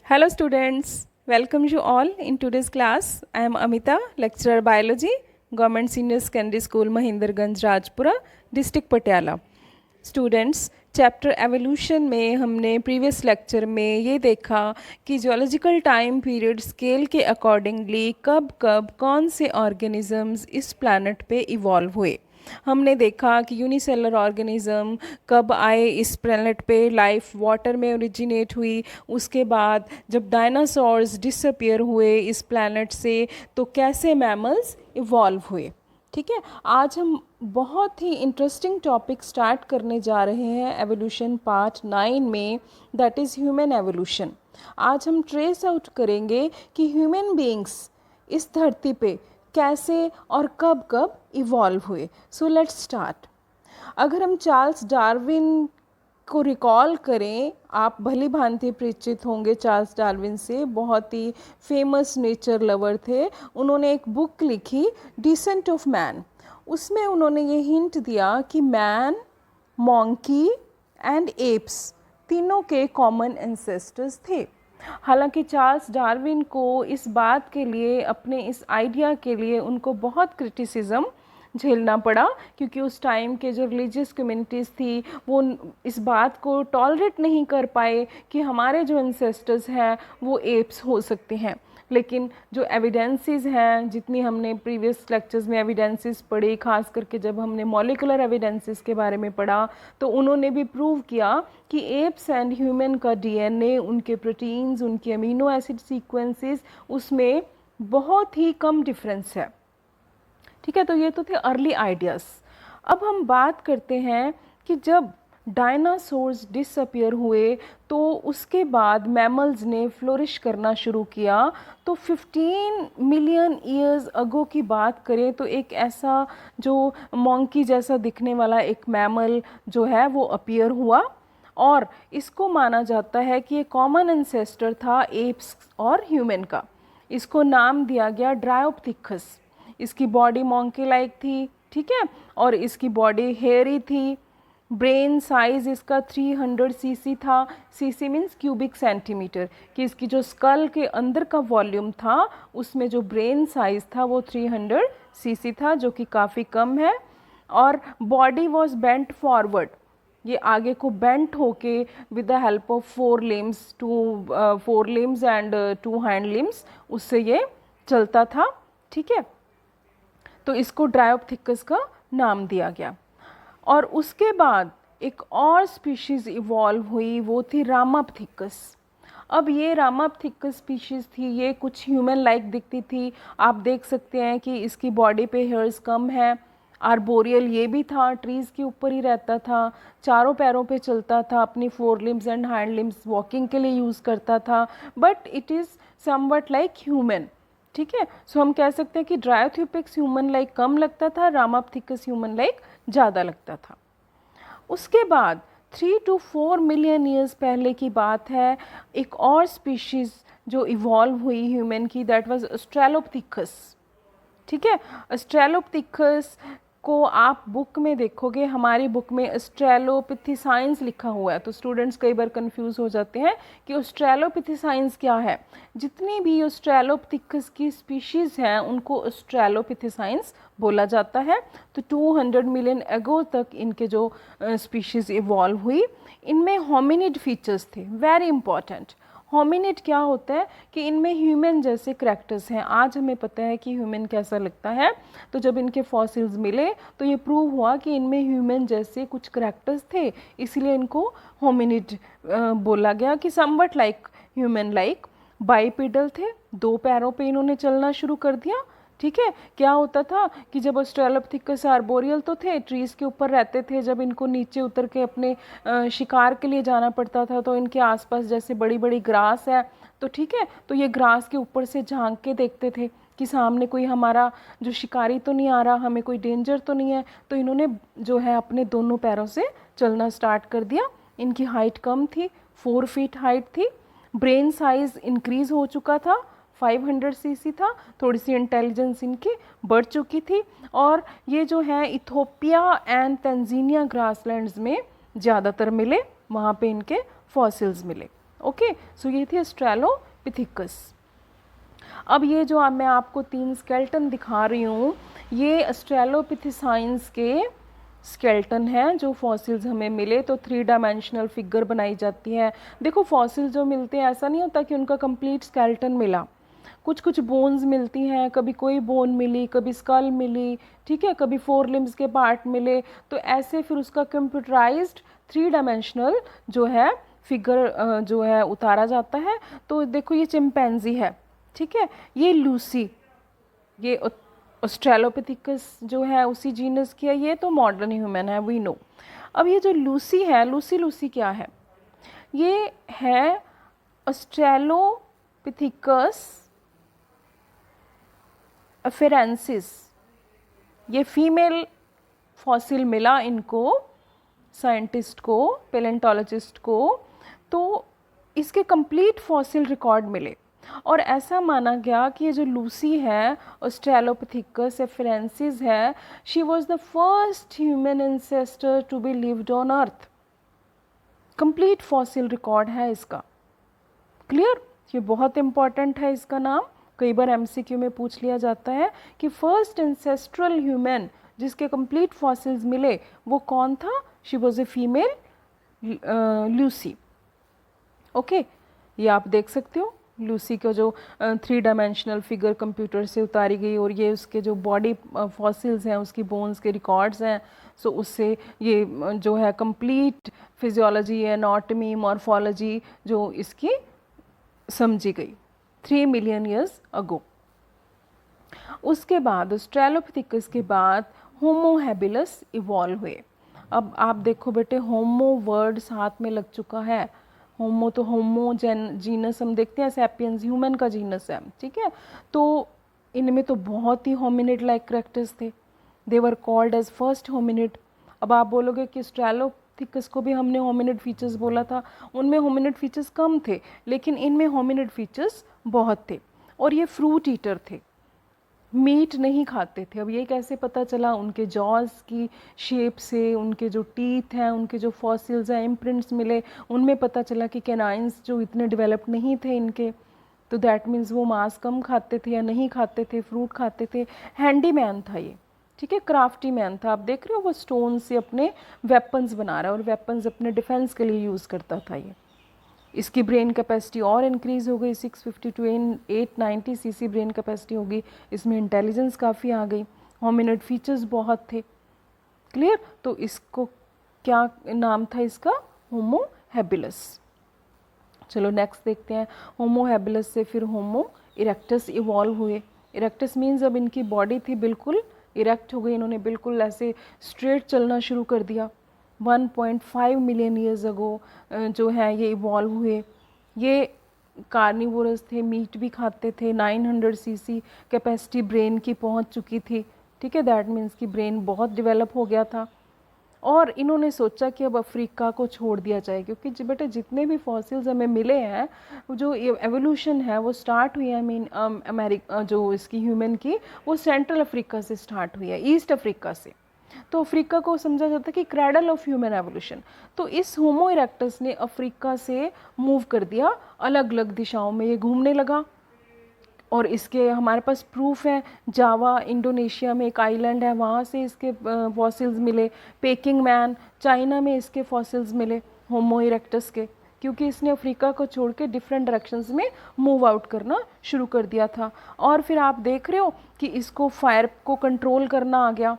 Hello students, welcome you all in today's class. I am Amita, lecturer biology, Government Senior Secondary School Mahindarganj Rajpura, district Patiala. Students, chapter evolution में हमने previous lecture में ये देखा कि geological time period scale के accordingly कब कब कौन से ऑर्गेनिजम्स इस प्लैनेट पे इवॉल्व हुए. हमने देखा कि यूनिसेलर ऑर्गेनिज़म कब आए इस प्लैनेट पे, लाइफ वाटर में ओरिजिनेट हुई. उसके बाद जब डायनासोर्स डिसअपियर हुए इस प्लैनेट से तो कैसे मैमल्स इवॉल्व हुए. ठीक है, आज हम बहुत ही इंटरेस्टिंग टॉपिक स्टार्ट करने जा रहे हैं एवोल्यूशन पार्ट 9 में, दैट इज़ ह्यूमन एवोल्यूशन. आज हम ट्रेस आउट करेंगे कि ह्यूमन बीइंग्स इस धरती पे कैसे और कब कब इवॉल्व हुए. So let's start. अगर हम चार्ल्स डार्विन को रिकॉल करें, आप भली भांति परिचित होंगे चार्ल्स डार्विन से, बहुत ही फेमस नेचर लवर थे. उन्होंने एक बुक लिखी डिसेंट ऑफ मैन. उसमें उन्होंने ये हिंट दिया कि मैन, मॉन्की एंड एप्स तीनों के कॉमन एंसेस्टर्स थे. हालांकि चार्ल्स डार्विन को इस बात के लिए, अपने इस आइडिया के लिए उनको बहुत क्रिटिसिज्म झेलना पड़ा, क्योंकि उस टाइम के जो रिलीजियस कम्युनिटीज़ थी वो इस बात को टॉलरेट नहीं कर पाए कि हमारे जो एंसेस्टर्स हैं वो एप्स हो सकते हैं. लेकिन जो एविडेंसेस हैं, जितनी हमने प्रीवियस लेक्चर्स में एविडेंसेस पढ़ी, खास करके जब हमने मॉलिकुलर एविडेंसेस के बारे में पढ़ा, तो उन्होंने भी प्रूव किया कि एप्स एंड ह्यूमन का डीएनए, उनके प्रोटीन्स, उनके अमीनो एसिड सीक्वेंसेस, उसमें बहुत ही कम डिफरेंस है. ठीक है, तो ये तो थे अर्ली आइडियाज़. अब हम बात करते हैं कि जब डायनासोर्स डिसअपियर हुए तो उसके बाद मैमल्स ने फ्लोरिश करना शुरू किया. तो 15 मिलियन ईयर्स अगो की बात करें तो एक ऐसा जो मॉन्की जैसा दिखने वाला एक मैमल जो है वो अपीयर हुआ, और इसको माना जाता है कि ये कॉमन एंसेस्टर था एप्स और ह्यूमन का. इसको नाम दिया गया ड्रायोप्थिकस. इसकी बॉडी मॉन्की लाइक थी, ठीक है, और इसकी बॉडी हेयरी थी. ब्रेन साइज इसका 300 सीसी था. सीसी मीन्स क्यूबिक सेंटीमीटर, कि इसकी जो स्कल के अंदर का वॉल्यूम था उसमें जो ब्रेन साइज था वो 300 सीसी था, जो कि काफ़ी कम है. और बॉडी वॉज बेंट फॉरवर्ड, ये आगे को बेंट होके with the help of 4 limbs and 2 hand limbs, उससे ये चलता था. ठीक है, तो इसको ड्रायोप्थिकस का नाम दिया गया. और उसके बाद एक और स्पीशीज़ इवॉल्व हुई, वो थी रामाप्थिकस. अब ये रामाप्थिकस स्पीशीज़ थी, ये कुछ ह्यूमन लाइक दिखती थी. आप देख सकते हैं कि इसकी बॉडी पे हेयर्स कम है. आर्बोरियल ये भी था, ट्रीज़ के ऊपर ही रहता था, चारों पैरों पे चलता था, अपनी 4 limbs and hand limbs walking के लिए यूज़ करता था, but it is somewhat like human. ठीक है, सो हम कह सकते हैं कि ड्रायोथिपिक्स ह्यूमन लाइक कम लगता था, रामाप्थिकस ह्यूमन लाइक ज़्यादा लगता था. उसके बाद 3 to 4 मिलियन ईयर्स पहले की बात है, एक और स्पीशीज़ जो इवॉल्व हुई ह्यूमन की, दैट वाज ऑस्ट्रेलोपिथेकस. ठीक है, ऑस्ट्रेलोपिथेकस को आप बुक में देखोगे, हमारी बुक में ऑस्ट्रेलोपिथेसाइंस लिखा हुआ है, तो स्टूडेंट्स कई बार कंफ्यूज हो जाते हैं कि ऑस्ट्रेलोपिथेसाइंस क्या है. जितनी भी ऑस्ट्रेलोपिथेकस की स्पीशीज़ हैं उनको ऑस्ट्रेलोपिथेसाइंस बोला जाता है. तो 200 मिलियन एगो तक इनके जो स्पीशीज़ इवॉल्व हुई, इनमें होमिनिड फीचर्स थे, वेरी इंपॉर्टेंट. होमिनिड क्या होता है कि इनमें ह्यूमन जैसे करैक्टर्स हैं. आज हमें पता है कि ह्यूमन कैसा लगता है, तो जब इनके फॉसिल्स मिले तो ये प्रूव हुआ कि इनमें ह्यूमन जैसे कुछ करैक्टर्स थे, इसलिए इनको होमिनिड बोला गया, कि somewhat like human like. Bipedal थे, 2 पैरों पे इन्होंने चलना शुरू कर दिया. ठीक है, क्या होता था कि जब ऑस्ट्रेलोपिथेकस आर्बोरियल तो थे, ट्रीज़ के ऊपर रहते थे, जब इनको नीचे उतर के अपने शिकार के लिए जाना पड़ता था तो इनके आसपास जैसे बड़ी बड़ी ग्रास है, तो ठीक है, तो ये ग्रास के ऊपर से झांक के देखते थे कि सामने कोई हमारा जो शिकारी तो नहीं आ रहा, हमें कोई डेंजर तो नहीं है. तो इन्होंने जो है अपने दोनों पैरों से चलना स्टार्ट कर दिया. इनकी हाइट कम थी, 4 फीट हाइट थी. ब्रेन साइज़ इंक्रीज़ हो चुका था, 500 सीसी था. थोड़ी सी इंटेलिजेंस इनकी बढ़ चुकी थी. और ये जो है इथोपिया एंड तंजानिया ग्रासलैंड्स में ज़्यादातर मिले, वहाँ पे इनके फॉसिल्स मिले. ओके, सो ये थी ऑस्ट्रेलोपिथेकस। अब ये जो मैं आपको 3 स्केल्टन दिखा रही हूँ, ये ऑस्ट्रेलोपिथेसाइंस के स्केल्टन हैं जो फॉसिल्स हमें मिले। तो 3 डायमेंशनल फिगर बनाई जाती है। देखो फॉसिल्स जो मिलते हैं ऐसा नहीं होता कि उनका कंप्लीट स्केल्टन मिला, कुछ कुछ बोन्स मिलती हैं, कभी कोई बोन मिली, कभी स्कल मिली, ठीक है, कभी 4 लिम्स के पार्ट मिले। तो ऐसे फिर उसका कंप्यूटराइज्ड 3 डायमेंशनल जो है फिगर जो है उतारा जाता है। तो देखो ये चिंपैंजी है, ठीक है, ये लूसी, ये ऑस्ट्रेलोपिथेकस जो है उसी जीनस की है, ये तो मॉडर्न ह्यूमन है, वी नो। अब ये जो लूसी है, लूसी लूसी क्या है? ये है ऑस्ट्रेलोपिथेकस अफेरेंसिस। ये फीमेल फॉसिल मिला इनको, साइंटिस्ट को, पेलेंटोलॉजिस्ट को। तो इसके कंप्लीट फॉसिल रिकॉर्ड मिले और ऐसा माना गया कि ये जो लूसी है, ऑस्ट्रेलोपिथेकस एफरेंसिस है, she was the first human ancestor to be lived on earth. Complete fossil record है इसका। क्लियर? ये बहुत इंपॉर्टेंट है इसका नाम, कई बार एमसीक्यू में पूछ लिया जाता है कि फर्स्ट एंसेस्ट्रल ह्यूमन जिसके कंप्लीट फॉसिल्स मिले वो कौन था? She was a female Lucy. Okay, ये आप देख सकते हो लूसी का जो 3 डायमेंशनल फिगर कंप्यूटर से उतारी गई, और ये उसके जो बॉडी फॉसिल्स हैं, उसकी बोन्स के रिकॉर्ड्स हैं। सो उससे ये जो है कंप्लीट फिजियोलॉजी, एनाटॉमी, मॉर्फोलॉजी जो इसकी समझी गई 3 मिलियन ईयर्स अगो। उसके बाद ऑस्ट्रेलोपिथेकस के बाद होमो हैबिलस इवॉल्व हुए। अब आप देखो बेटे, होमो वर्ड साथ में लग चुका है। होमो तो होमो जीनस हम देखते हैं, सैपियंस ह्यूमन का जीनस है, ठीक है। तो इनमें तो बहुत ही होमिनिड लाइक कैरेक्टर्स थे, they were called as first hominid. अब आप बोलोगे कि ऑस्ट्रेलोपिथेकस को भी हमने होमिनिड फीचर्स बोला था, उनमें होमिनिड फीचर्स कम थे, लेकिन इनमें होमिनिड फीचर्स बहुत थे। और ये फ्रूट ईटर थे, मीट नहीं खाते थे। अब ये कैसे पता चला? उनके जॉज की शेप से, उनके जो टीथ हैं, उनके जो फॉसिल्स हैं, इम्प्रिंट्स मिले, उनमें पता चला कि कैनाइंस जो इतने डेवलप नहीं थे इनके। तो दैट मीन्स वो मांस कम खाते थे या नहीं खाते थे, फ्रूट खाते थे। हैंडी मैन था ये, ठीक है, क्राफ्टी मैन था। आप देख रहे हो वो स्टोन से अपने वेपन्स बना रहा है और वेपन्स अपने डिफेंस के लिए यूज़ करता था ये। इसकी ब्रेन कैपेसिटी और इंक्रीज़ हो गई, 650 टू 890 सीसी ब्रेन कैपेसिटी होगी। इसमें इंटेलिजेंस काफ़ी आ गई, होमिनिड फीचर्स बहुत थे। क्लियर? तो इसको क्या नाम था इसका? होमो हैबिलस। चलो नेक्स्ट देखते हैं। होमो हैबिलस से फिर होमो इरेक्टस इवॉल्व हुए। इरेक्टस मीन्स अब इनकी बॉडी थी बिल्कुल इरेक्ट हो गई, इन्होंने बिल्कुल ऐसे स्ट्रेट चलना शुरू कर दिया। 1.5 मिलियन ईयर्स अगो जो है ये इवॉल्व हुए। ये कार्निवोरस थे, मीट भी खाते थे। 900 सीसी कैपेसिटी ब्रेन की पहुंच चुकी थी, ठीक है, दैट मीन्स कि ब्रेन बहुत डेवलप हो गया था। और इन्होंने सोचा कि अब अफ्रीका को छोड़ दिया जाए, क्योंकि बेटे जितने भी फॉसिल्स हमें मिले हैं, जो एवोल्यूशन है वो स्टार्ट हुई है, आई मीन अमेरिका जो इसकी ह्यूमन की, वो सेंट्रल अफ्रीका से स्टार्ट हुई है, ईस्ट अफ्रीका से। तो अफ्रीका को समझा जाता है कि क्रैडल ऑफ ह्यूमन एवोल्यूशन। तो इस होमो इरेक्टस ने अफ्रीका से मूव कर दिया, अलग अलग दिशाओं में ये घूमने लगा। और इसके हमारे पास प्रूफ है, जावा इंडोनेशिया में एक आइलैंड है, वहाँ से इसके फॉसिल्स मिले। पेकिंग मैन चाइना में इसके फॉसिल्स मिले होमो इरेक्टस के, क्योंकि इसने अफ्रीका को छोड़ के डिफरेंट डायरेक्शंस में मूव आउट करना शुरू कर दिया था। और फिर आप देख रहे हो कि इसको फायर को कंट्रोल करना आ गया।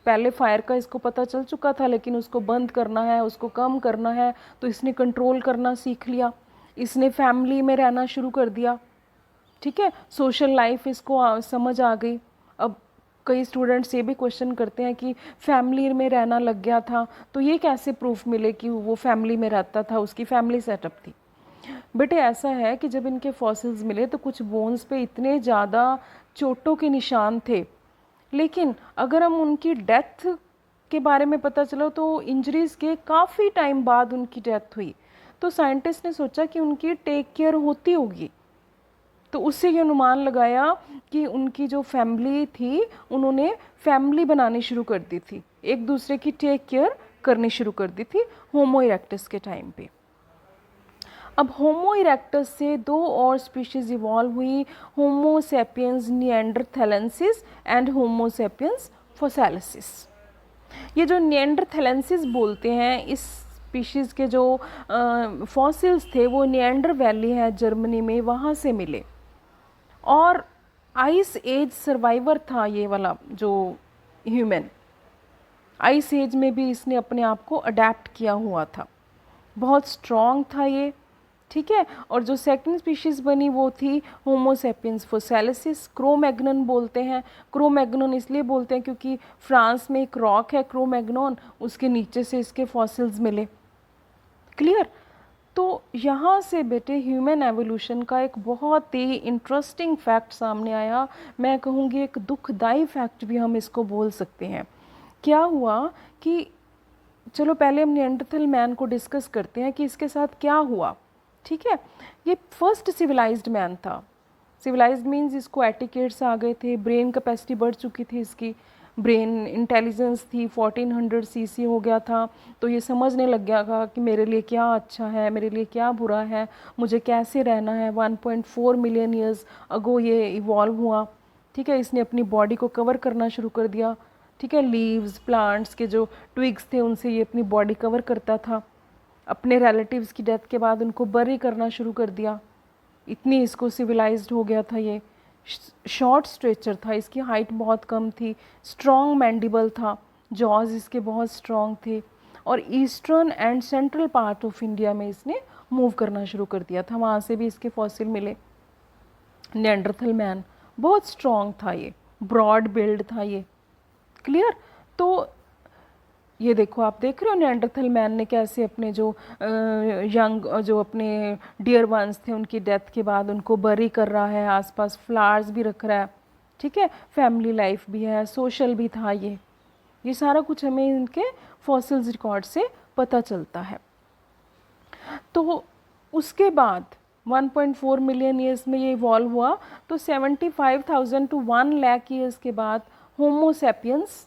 पहले फायर का इसको पता चल चुका था, लेकिन उसको बंद करना है, उसको कम करना है, तो इसने कंट्रोल करना सीख लिया। इसने फैमिली में रहना शुरू कर दिया, ठीक है, सोशल लाइफ इसको समझ आ गई। अब कई स्टूडेंट्स ये भी क्वेश्चन करते हैं कि फैमिली में रहना लग गया था, तो ये कैसे प्रूफ मिले कि वो फैमिली में रहता था, उसकी फैमिली सेटअप थी? बेटे ऐसा है कि जब इनके फॉसिल्स मिले तो कुछ बोन्स पे इतने ज़्यादा चोटों के निशान थे, लेकिन अगर हम उनकी डेथ के बारे में पता चला तो इंजरीज के काफ़ी टाइम बाद उनकी डेथ हुई। तो साइंटिस्ट ने सोचा कि उनकी टेक केयर होती होगी, तो उससे ये अनुमान लगाया कि उनकी जो फैमिली थी, उन्होंने फैमिली बनानी शुरू कर दी थी, एक दूसरे की टेक केयर करनी शुरू कर दी थी होमो इरेक्टस के टाइम पे। अब होमो इरेक्टस से 2 और स्पीशीज़ इवॉल्व हुई, होमो sapiens neanderthalensis and homo sapiens फोसैलिसिस। ये जो निएंडरथैलेंसिस बोलते हैं, इस स्पीशीज़ के जो फॉसिल्स थे वो निएंडर वैली है जर्मनी में, वहाँ से मिले। और आइस एज सर्वाइवर था ये वाला जो ह्यूमन, आइस एज में भी इसने अपने आप को अडेप्ट किया हुआ था, बहुत स्ट्रॉन्ग था ये, ठीक है। और जो सेकंड स्पीशीज़ बनी वो थी होमो सेपियंस फोसैलिसिस, क्रोमैग्नन बोलते हैं। क्रोमैग्नन इसलिए बोलते हैं क्योंकि फ्रांस में एक रॉक है क्रोमैग्नन, उसके नीचे से इसके फॉसिल्स मिले। क्लियर? तो यहाँ से बेटे ह्यूमन एवोल्यूशन का एक बहुत ही इंटरेस्टिंग फैक्ट सामने आया, मैं कहूँगी एक दुखदाई फैक्ट भी हम इसको बोल सकते हैं। क्या हुआ कि चलो पहले हम निएंडरथल मैन को डिस्कस करते हैं कि इसके साथ क्या हुआ, ठीक है। ये फर्स्ट सिविलाइज्ड मैन था। सिविलाइज्ड मीन्स इसको एटिकेट्स आ गए थे, ब्रेन कैपेसिटी बढ़ चुकी थी इसकी, ब्रेन इंटेलिजेंस थी, 1400 सीसी हो गया था, तो ये समझने लग गया था कि मेरे लिए क्या अच्छा है, मेरे लिए क्या बुरा है, मुझे कैसे रहना है। 1.4 मिलियन ईयर्स अगो ये इवॉल्व हुआ, ठीक है। इसने अपनी बॉडी को कवर करना शुरू कर दिया, ठीक है। लीव्स, प्लांट्स के जो ट्विग्स थे उनसे ये अपनी बॉडी कवर करता था। अपने रिलेटिव्स की डेथ के बाद उनको बरी करना शुरू कर दिया, इतनी इसको सिविलाइज्ड हो गया था ये। शॉर्ट स्ट्रेचर था, इसकी हाइट बहुत कम थी, स्ट्रॉन्ग मैंडिबल था, जॉज इसके बहुत स्ट्रॉन्ग थे, और eastern and central part of India में इसने मूव करना शुरू कर दिया था, वहाँ से भी इसके फॉसिल मिले। निएंडरथल मैन बहुत स्ट्रॉन्ग था ये, ब्रॉड बिल्ड था ये। क्लियर? तो ये देखो, आप देख रहे हो निएंडरथल मैन ने कैसे अपने जो यंग जो अपने डियर वंस थे उनकी डेथ के बाद उनको बरी कर रहा है, आसपास फ्लावर्स भी रख रहा है, ठीक है। फैमिली लाइफ भी है, सोशल भी था ये सारा कुछ हमें इनके फॉसिल्स रिकॉर्ड से पता चलता है। तो उसके बाद 1.4 मिलियन ईयर्स में ये इवॉल्व हुआ, तो 75,000 to 1 लाख ईयर्स के बाद होमो सेपियंस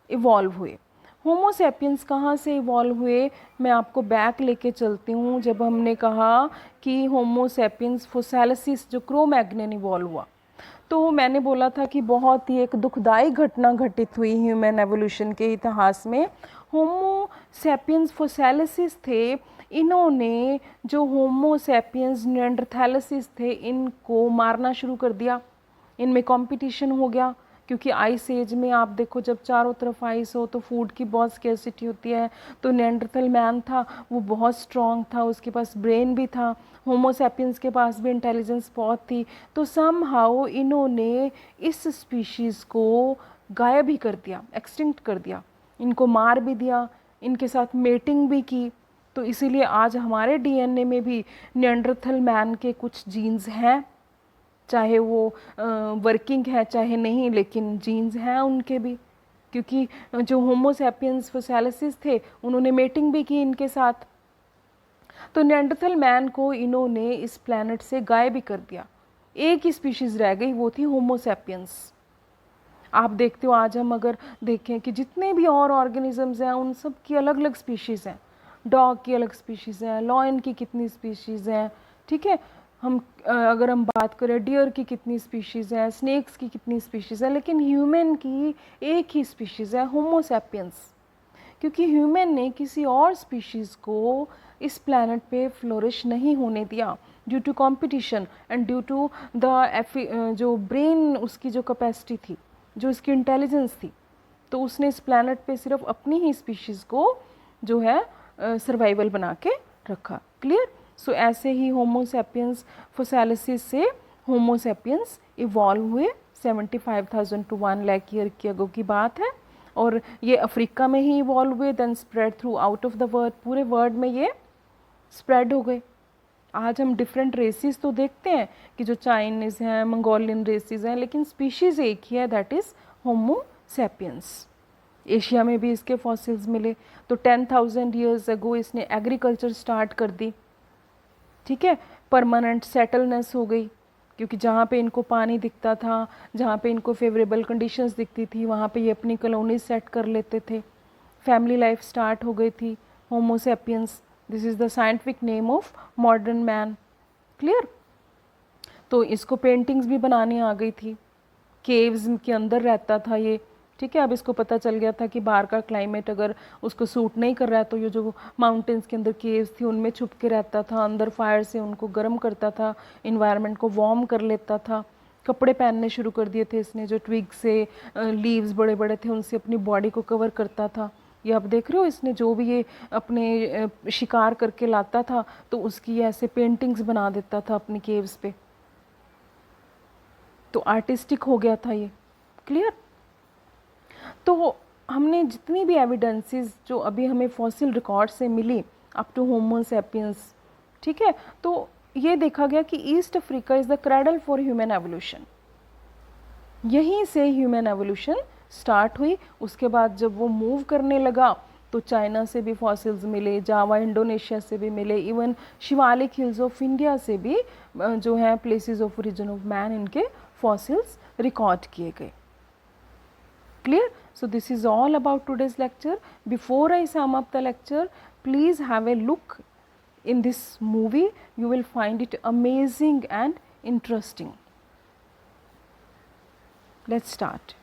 इवॉल्व हुए। होमो सेपियंस कहाँ से इवॉल्व हुए, मैं आपको बैक लेके चलती हूँ। जब हमने कहा कि होमो सेपियंस फोसैलिसिस जो क्रोमैग्नन इवॉल्व हुआ, तो मैंने बोला था कि बहुत ही एक दुखदाई घटना घटित हुई ह्यूमन एवोल्यूशन के इतिहास में। होमो सेपियंस फोसैलिसिस थे, इन्होंने जो होमो सेपियंस निएंडरथैलेसिस थे इनको मारना शुरू कर दिया, इनमें कंपटीशन हो गया। क्योंकि आइस एज में आप देखो जब चारों तरफ आइस हो तो फूड की बहुत स्केर्सिटी होती है, तो निएंडरथल मैन था वो बहुत स्ट्रॉन्ग था, उसके पास ब्रेन भी था, होमो सेपियंस के पास भी इंटेलिजेंस बहुत थी, तो समहाउ इन्होंने इस स्पीशीज़ को गायब ही कर दिया, एक्सटिंक्ट कर दिया, इनको मार भी दिया, इनके साथ मेटिंग भी की। तो इसीलिए आज हमारे डीएनए में भी निएंडरथल मैन के कुछ जीन्स हैं, चाहे वो वर्किंग है चाहे नहीं, लेकिन जीन्स हैं उनके भी, क्योंकि जो होमो सेपियंस फोसैलिसिस थे उन्होंने मेटिंग भी की इनके साथ। तो निएंडरथल मैन को इन्होंने इस प्लैनेट से गायब भी कर दिया, एक ही स्पीशीज़ रह गई, वो थी होमो सेपियंस। आप देखते हो आज हम अगर देखें कि जितने भी और ऑर्गेनिजम्स हैं उन सब की अलग अलग स्पीशीज़ हैं, डॉग की अलग स्पीशीज़ हैं, लॉयन की कितनी स्पीशीज़ हैं, ठीक है। हम अगर हम बात करें डियर की कितनी स्पीशीज़ हैं, स्नेक्स की कितनी स्पीशीज़ हैं, लेकिन ह्यूमन की एक ही स्पीशीज़ है, होमो सेपियंस। क्योंकि ह्यूमन ने किसी और स्पीशीज़ को इस प्लैनेट पे फ्लोरिश नहीं होने दिया, due to competition and due to the जो ब्रेन उसकी जो कैपेसिटी थी, जो इसकी इंटेलिजेंस थी, तो उसने इस प्लैनेट पे सिर्फ अपनी ही स्पीशीज़ को जो है सर्वाइवल बना के रखा। क्लियर? सो ऐसे ही होमो सेपियंस फोसैलिसिस से होमो सेपियंस इवॉल्व हुए 75,000 to 1 लाख ईयर की अगो की बात है, और ये अफ्रीका में ही इवॉल्व हुए, then spread through out of the world, पूरे वर्ल्ड में ये स्प्रेड हो गए। आज हम डिफरेंट रेसिस तो देखते हैं कि जो चाइनीज़ हैं, मंगोलियन रेसिस हैं, लेकिन स्पीशीज़ एक ही है, that is homo sapiens. Asia में भी इसके फॉसिल्स मिले। तो 10,000 ईयर्स अगो इसने एग्रीकल्चर स्टार्ट कर दी, ठीक है। परमानेंट सेटलनेस हो गई, क्योंकि जहाँ पे इनको पानी दिखता था, जहाँ पे इनको फेवरेबल कंडीशंस दिखती थी, वहाँ पे ये अपनी कॉलोनी सेट कर लेते थे, फैमिली लाइफ स्टार्ट हो गई थी। Homo sapiens this is the scientific name of modern man. Clear. तो इसको पेंटिंग्स भी बनानी आ गई थी, केव्स के अंदर रहता था ये, ठीक है। अब इसको पता चल गया था कि बाहर का क्लाइमेट अगर उसको सूट नहीं कर रहा है तो ये जो माउंटेन्स के अंदर केव्स थी उनमें छुप के रहता था, अंदर फायर से उनको गर्म करता था, इन्वायरमेंट को वार्म कर लेता था। कपड़े पहनने शुरू कर दिए थे इसने, जो ट्विग से लीव्स बड़े बड़े थे उनसे अपनी बॉडी को कवर करता था। ये आप देख रहे हो, इसने जो भी ये अपने शिकार करके लाता था तो उसकी ऐसे पेंटिंग्स बना देता था अपनी केव्स पे। तो आर्टिस्टिक हो गया था ये। क्लियर। तो हमने जितनी भी एविडेंसेस जो अभी हमें फॉसिल रिकॉर्ड से मिली अप टू होमो सैपियंस, ठीक है, तो ये देखा गया कि east Africa is the cradle for human evolution. यहीं से ह्यूमन एवोल्यूशन स्टार्ट हुई। उसके बाद जब वो मूव करने लगा तो चाइना से भी फॉसिल्स मिले, जावा इंडोनेशिया से भी मिले, even Shivalik hills of India से भी जो है places of origin of man, इनके फॉसिल्स रिकॉर्ड किए गए। Clear? So this is all about today's lecture. Before I sum up the lecture, please have a look in this movie. You will find it amazing and interesting. Let's start.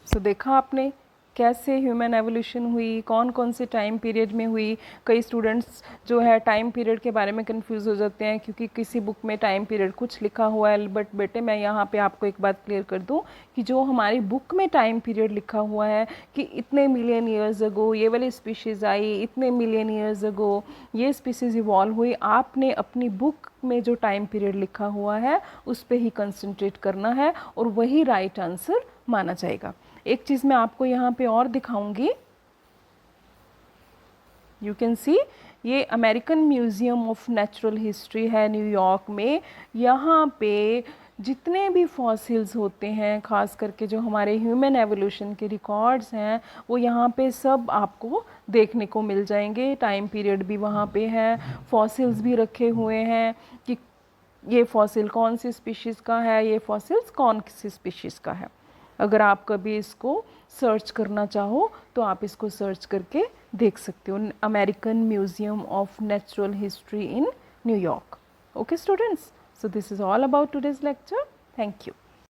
सो देखा आपने कैसे human evolution हुई, कौन कौन से time period में हुई। कई स्टूडेंट्स जो है टाइम पीरियड के बारे में कंफ्यूज हो जाते हैं क्योंकि किसी बुक में टाइम पीरियड कुछ लिखा हुआ है, बट बेटे मैं यहाँ पे आपको एक बात क्लियर कर दूँ कि जो हमारी बुक में टाइम पीरियड लिखा हुआ है कि इतने मिलियन ईयर्स अगो ये वाली स्पीशीज़ आई, इतने मिलियन ईयर्स अगो ये स्पीशीज़ इवॉल्व हुई, आपने अपनी बुक में जो टाइम पीरियड लिखा हुआ है उस पर ही कंसंट्रेट करना है और वही राइट आंसर माना जाएगा। एक चीज़ मैं आपको यहाँ पे और दिखाऊंगी, यू कैन सी, ये American museum of natural history है न्यूयॉर्क में। यहाँ पे जितने भी फॉसिल्स होते हैं, ख़ास करके जो हमारे ह्यूमन एवोल्यूशन के रिकॉर्ड्स हैं, वो यहाँ पे सब आपको देखने को मिल जाएंगे। टाइम पीरियड भी वहाँ पे है, फॉसिल्स भी रखे हुए हैं कि ये फॉसिल कौन सी स्पीशीज़ का है, ये फॉसिल्स कौन सी स्पीशीज़ का है। अगर आप कभी इसको सर्च करना चाहो तो आप इसको सर्च करके देख सकते हो, American museum of natural history in New York. Okay students, so this is all about today's lecture. Thank you.